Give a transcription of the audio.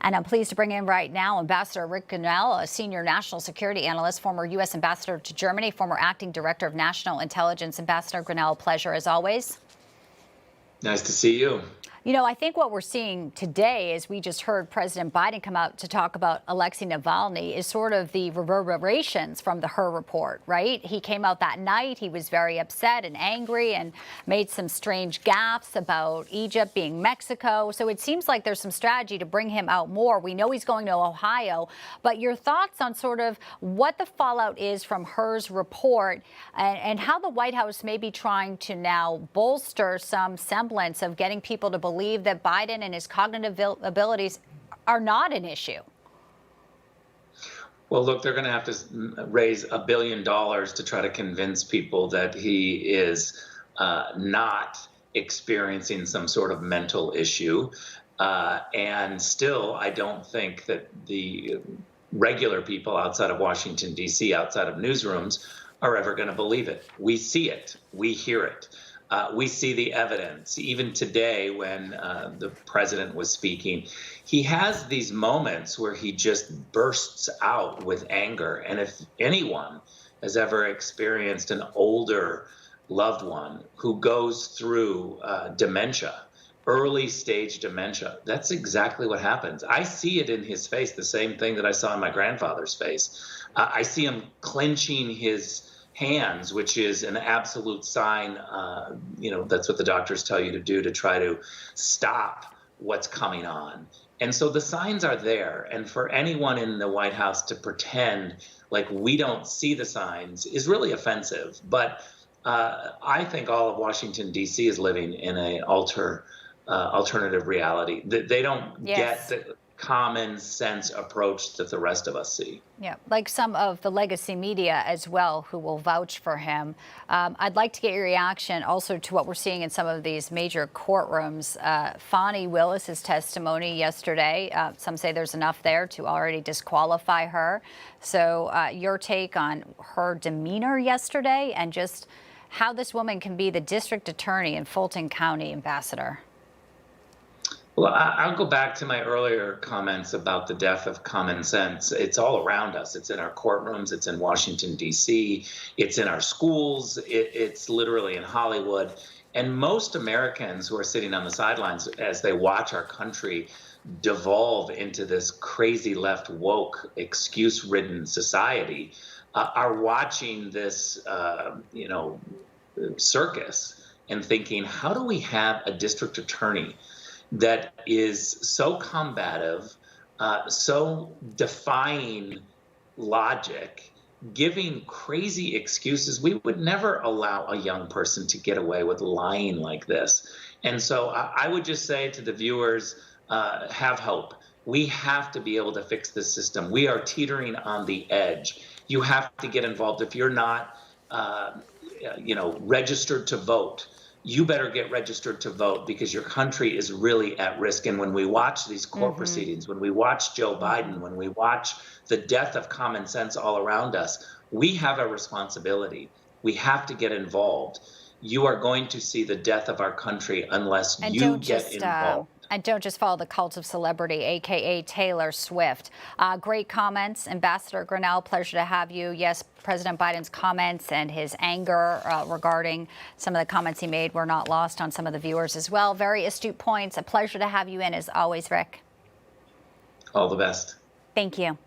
And I'm pleased to bring in right now Ambassador Ric Grenell, a senior national security analyst, former U.S. ambassador to Germany, former acting director of national intelligence. Ambassador Grenell, pleasure as always. Nice to see you. You know, I think what we're seeing today, as we just heard President Biden come out to talk about Alexei Navalny, is sort of the reverberations from the Her report, right? He came out that night. He was very upset and angry and made some strange gaffes about Egypt being Mexico. So it seems like there's some strategy to bring him out more. We know he's going to Ohio. But your thoughts on sort of what the fallout is from Her's report and how the White House may be trying to now bolster some semblance of getting people to believe that Biden and his cognitive abilities are not an issue? Well, look, they're going to have to raise $1 billion to try to convince people that he is not experiencing some sort of mental issue. And still, I don't think that the regular people outside of Washington, D.C., outside of newsrooms, are ever going to believe it. We see it. We hear it. We see the evidence. Even today, when the president was speaking, he has these moments where he just bursts out with anger. And if anyone has ever experienced an older loved one who goes through dementia, early stage dementia, that's exactly what happens. I see it in his face, the same thing that I saw in my grandfather's face. I see him clenching his hands, which is an absolute sign, that's what the doctors tell you to do to try to stop what's coming on. And so the signs are there. And for anyone in the White House to pretend like we don't see the signs is really offensive. But I think all of Washington, D.C. is living in an alternative reality. They don't get the common sense approach that the rest of us see. Yeah, like some of the legacy media as well, who will vouch for him. I'd like to get your reaction also to what we're seeing in some of these major courtrooms. Fani Willis's testimony yesterday, some say there's enough there to already disqualify her. So your take on her demeanor yesterday and just how this woman can be the district attorney in Fulton County, Ambassador. Well, I'll go back to my earlier comments about the death of common sense. It's all around us. It's in our courtrooms. It's in Washington, D.C. It's in our schools. It's literally in Hollywood. And most Americans who are sitting on the sidelines as they watch our country devolve into this crazy left woke, excuse-ridden society are watching this, circus and thinking, how do we have a district attorney that is so combative, so defying logic, giving crazy excuses? We would never allow a young person to get away with lying like this. And so I would just say to the viewers, have hope. We have to be able to fix this system. We are teetering on the edge. You have to get involved. If you're not, registered to vote, you better get registered to vote, because your country is really at risk. And when we watch these court proceedings, when we watch Joe Biden, when we watch the death of common sense all around us, we have a responsibility. We have to get involved. You are going to see the death of our country unless you get involved. And don't just follow the cult of celebrity, a.k.a. Taylor Swift. Great comments. Ambassador Grenell, pleasure to have you. Yes, President Biden's comments and his anger regarding some of the comments he made were not lost on some of the viewers as well. Very astute points. A pleasure to have you in as always, Ric. All the best. Thank you.